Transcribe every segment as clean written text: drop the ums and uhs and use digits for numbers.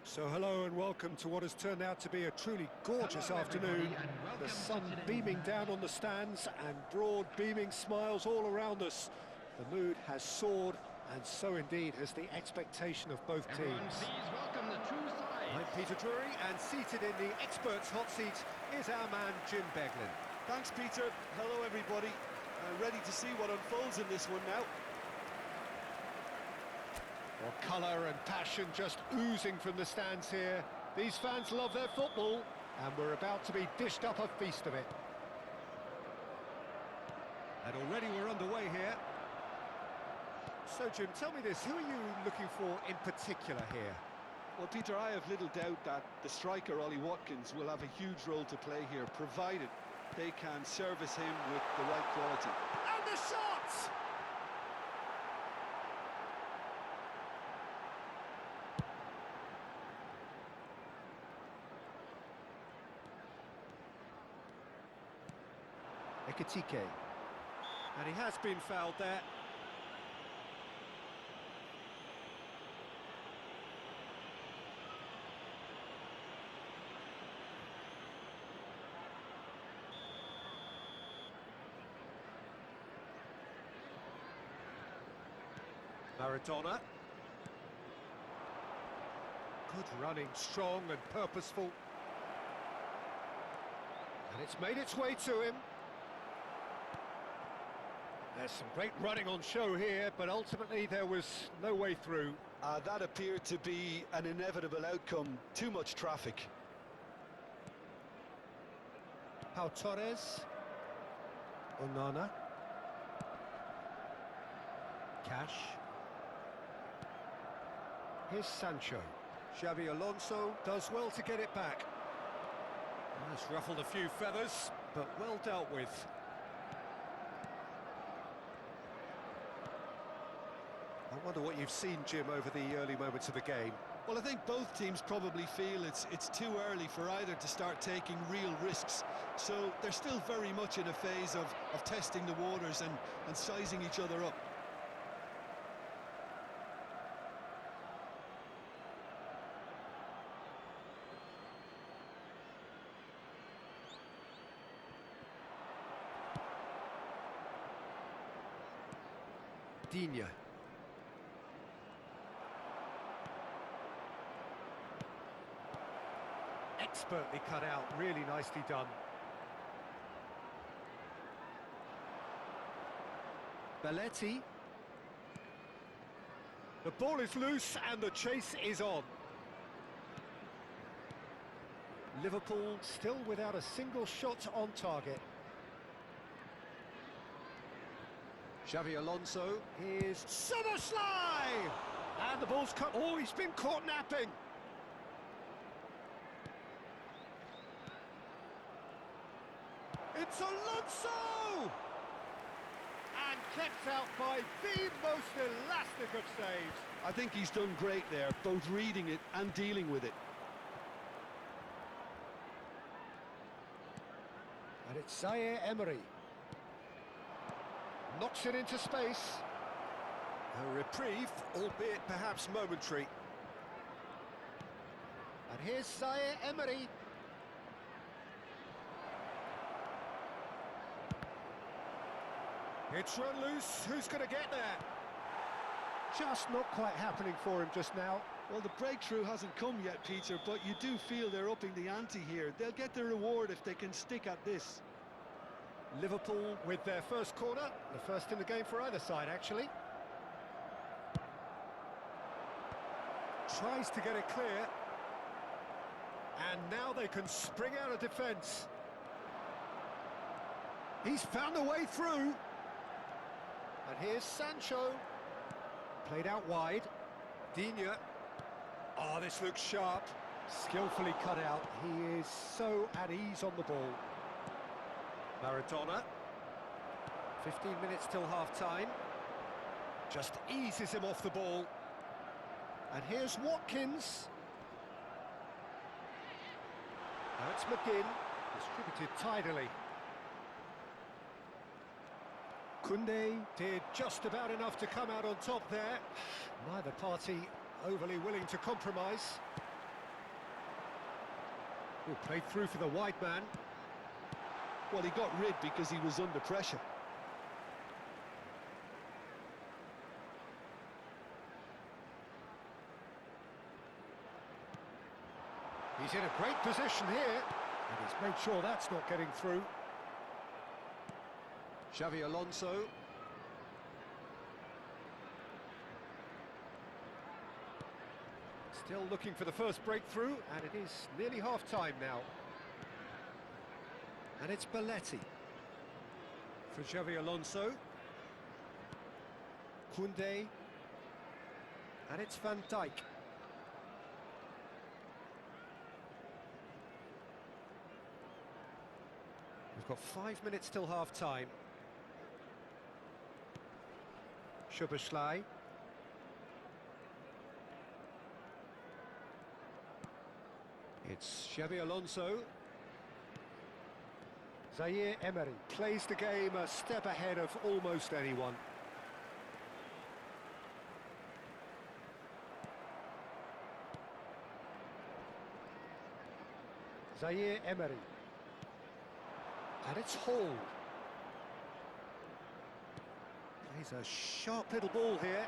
So hello and welcome to what has turned out to be a truly gorgeous afternoon. The sun beaming down on the stands and broad beaming smiles all around us. The mood has soared, and so indeed has the expectation of both teams. Please welcome the two sides. I'm Peter Drury, and seated in the experts' hot seat is our man Jim Beglin. Thanks, Peter. Hello, everybody. Ready to see what unfolds in this one now. Well, colour and passion just oozing from the stands here. These fans love their football, and we're about to be dished up a feast of it. And already we're underway here. So, Jim, tell me this, who are you looking for in particular here? Well, Peter, I have little doubt that the striker, Ollie Watkins, will have a huge role to play here, provided they can service him with the right quality. And the shot! Ekitike. And he has been fouled there. Maradona. Good running, strong and purposeful. And it's made its way to him. There's some great running on show here, but ultimately there was no way through. That appeared to be an inevitable outcome. Too much traffic. Pau Torres. Onana. Cash. Here's Sancho. Xabi Alonso does well to get it back. That's ruffled a few feathers, but well dealt with. I wonder what you've seen, Jim, over the early moments of the game. Well, I think both teams probably feel it's too early for either to start taking real risks. So they're still very much in a phase of testing the waters and sizing each other up. Digne. Expertly cut out, really nicely done. Belletti. The ball is loose and the chase is on. Liverpool still without a single shot on target. Xabi Alonso is summer slide! And the ball's cut. Oh, he's been caught napping. It's Alonso! And kept out by the most elastic of saves. I think he's done great there, both reading it and dealing with it. And it's Zaire Emery. Knocks it into space. A reprieve, albeit perhaps momentary. And here's Zaire Emery. It's run loose, who's going to get there? Just not quite happening for him just now. Well, the breakthrough hasn't come yet, Peter, but you do feel they're upping the ante here. They'll get their reward if they can stick at this. Liverpool with their first corner, the first in the game for either side, actually. Tries to get it clear. And now they can spring out of defence. He's found a way through. And here's Sancho. Played out wide. Digne. Oh, this looks sharp. Skillfully cut out. He is so at ease on the ball. Maradona. 15 minutes till half-time. Just eases him off the ball. And here's Watkins. Now it's McGinn. Distributed tidily. Koundé did just about enough to come out on top there. Neither party overly willing to compromise. Good play through for the wide man. Well, he got rid because he was under pressure. He's in a great position here, and he's made sure that's not getting through. Xavi Alonso. Still looking for the first breakthrough, and it is nearly half-time now. And it's Belletti for Xavi Alonso. Koundé. And it's Van Dijk. We've got 5 minutes till half-time. Szoboszlai. It's Xavi Alonso. Zaire Emery plays the game a step ahead of almost anyone. Zaire Emery. And it's Hall. Plays a sharp little ball here.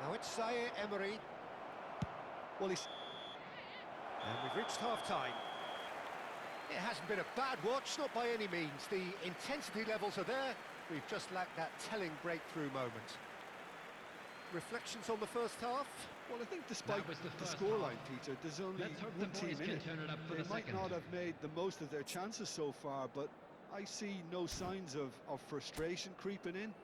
Now it's Zaire Emery. Well, he's... And we've reached half-time. It hasn't been a bad watch, not by any means. The intensity levels are there. We've just lacked that telling breakthrough moment. Reflections on the first half? Well, I think despite the scoreline, Peter, there's only one team in it. They might not have made the most of their chances so far, but I see no signs of frustration creeping in.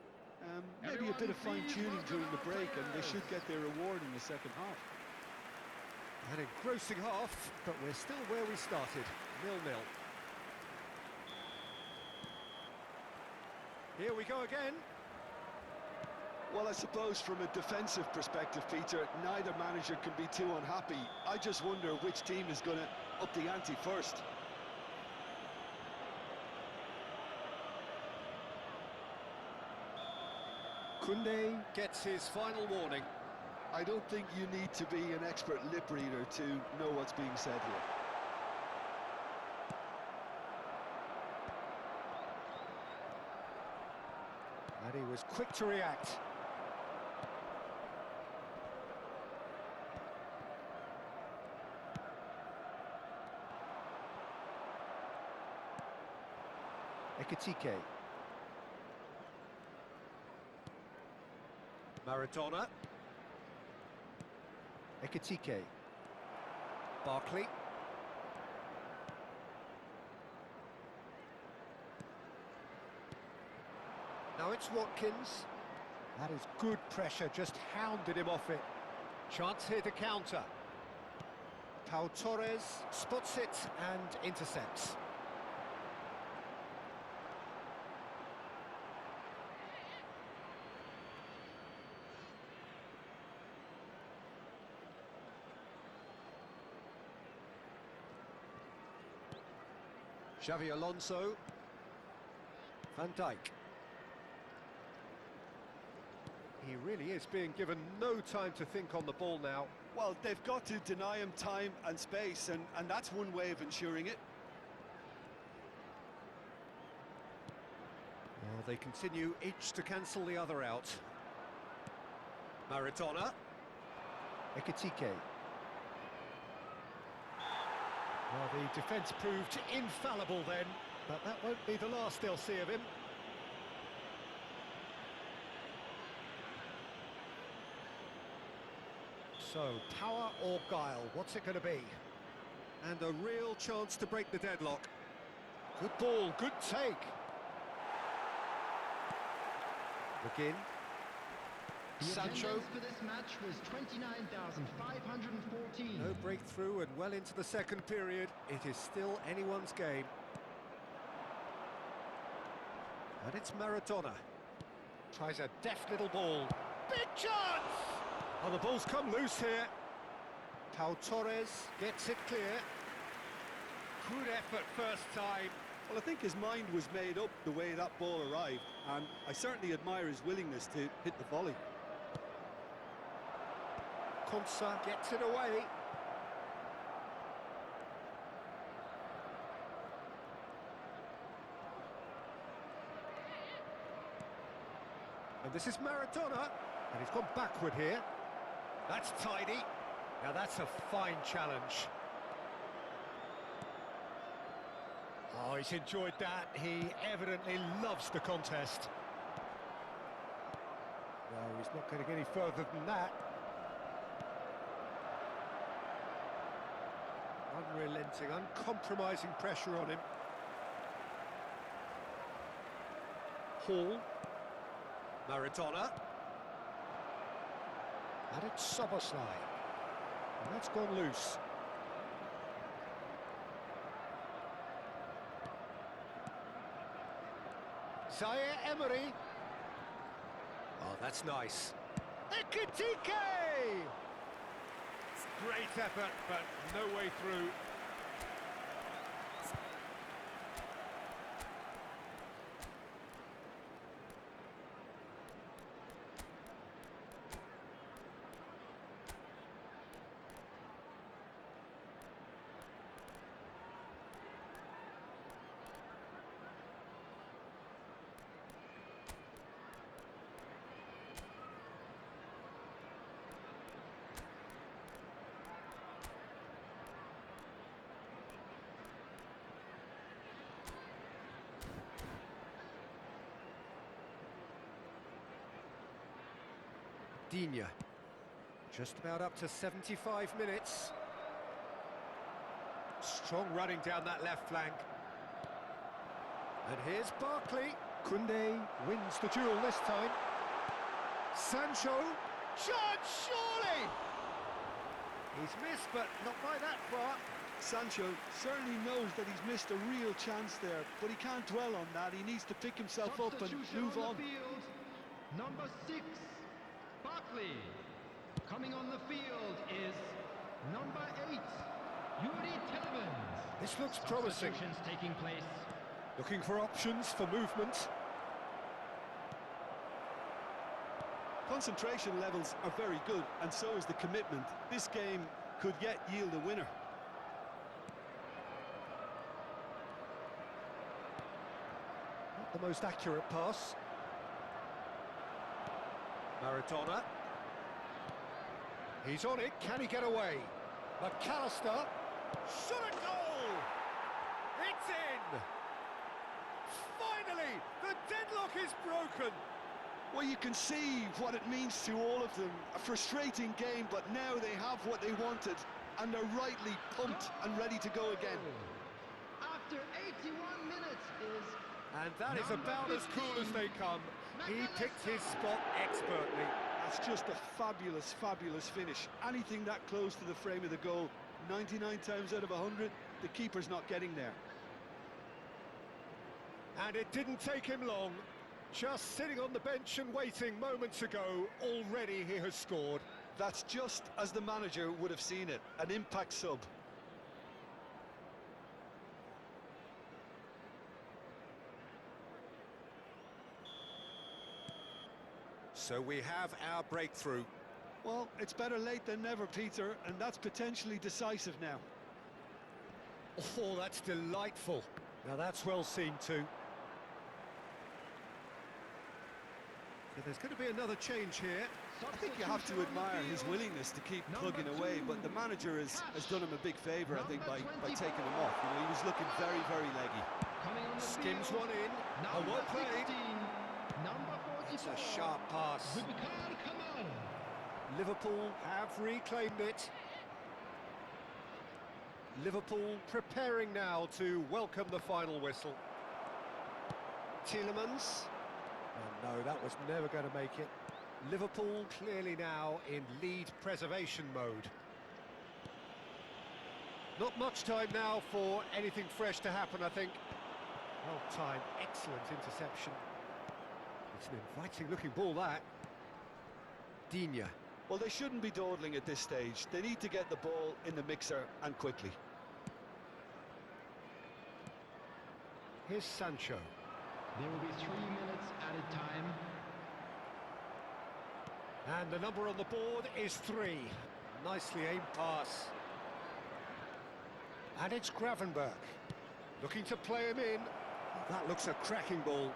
Maybe a bit of fine-tuning during the break, and they should get their reward in the second half. An engrossing half, but we're still where we started, 0-0. Here we go again. Well, I suppose from a defensive perspective, Peter, neither manager can be too unhappy. I just wonder which team is going to up the ante first. Koundé gets his final warning. I don't think you need to be an expert lip reader to know what's being said here. And he was quick to react. Ekitike. Maradona. Ekitike. Barkley. Now it's Watkins. That is good pressure, just hounded him off it. Chance here to counter. Pau Torres spots it and intercepts. Xavi Alonso. Van Dijk. He really is being given no time to think on the ball now. Well, they've got to deny him time and space, and that's one way of ensuring it. Well, they continue each to cancel the other out. Maradona. Ekitike. Well, the defence proved infallible then, but that won't be the last they'll see of him. So, power or guile, what's it going to be? And a real chance to break the deadlock. Good ball, good take. McGinn. Sancho. For this match was 29,514. No breakthrough and well into the second period. It is still anyone's game. And it's Maradona. Tries a deft little ball. Big chance! Oh, the ball's come loose here. Pau Torres gets it clear. Good effort first time. Well, I think his mind was made up the way that ball arrived, and I certainly admire his willingness to hit the volley. Konsa gets it away. And this is Maradona, and he's gone backward here. That's tidy. Now that's a fine challenge. Oh, he's enjoyed that. He evidently loves the contest. No, he's not going to get any further than that. Unrelenting, uncompromising pressure on him. Hall. Maradona. And it's Soboslai. And that's gone loose. Zaire Emery. Oh, that's nice. Ekitike! Great effort, but no way through. Digne, just about up to 75 minutes. Strong running down that left flank. And here's Barkley. Koundé wins the duel this time. Sancho, chance surely! He's missed, but not by that far. Sancho certainly knows that he's missed a real chance there, but he can't dwell on that. He needs to pick himself up and move on. The field, number 6. Barkley. Coming on the field is number 8, Yuri Tillemans. This looks promising. Taking place. Looking for options for movement. Concentration levels are very good, and so is the commitment. This game could yet yield a winner. Not the most accurate pass. Maradona. He's on it, can he get away? McAllister. Shot a goal! It's in! Finally, the deadlock is broken! Well, you can see what it means to all of them. A frustrating game, but now they have what they wanted, and they're rightly pumped and ready to go again. After 81 minutes is... And that is about as cool as they come. He picked his spot expertly. That's just a fabulous, fabulous finish. Anything that close to the frame of the goal, 99 times out of 100, the keeper's not getting there. And it didn't take him long. Just sitting on the bench and waiting moments ago, already he has scored. That's just as the manager would have seen it, an impact sub. So we have our breakthrough. Well, it's better late than never, Peter, and that's potentially decisive now. Oh, that's delightful. Now that's well seen too. So there's going to be another change here. I think you have to admire his willingness to keep plugging away, but the manager has done him a big favour, I think, by taking him off. You know, he was looking very, very leggy. Skims one in. Oh, well played. It's a sharp pass. Liverpool have reclaimed it. Liverpool preparing now to welcome the final whistle. Tillemans. Oh, no, that was never going to make it. Liverpool clearly now in lead preservation mode. Not much time now for anything fresh to happen, I think. Well timed, excellent interception. It's an inviting looking ball, that. Digne. Well, they shouldn't be dawdling at this stage. They need to get the ball in the mixer and quickly. Here's Sancho. There will be 3 minutes added time. And the number on the board is 3. Nicely aimed pass. And it's Gravenberch. Looking to play him in. That looks a cracking ball.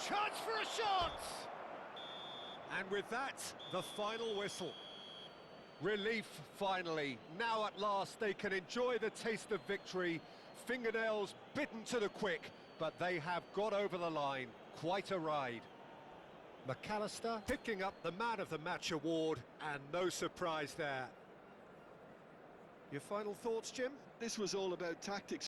Chance for a shot! And with that, the final whistle. Relief, finally. Now at last they can enjoy the taste of victory. Fingernails bitten to the quick, but they have got over the line. Quite a ride. McAllister picking up the Man of the Match award, and no surprise there. Your final thoughts, Jim? This was all about tactics.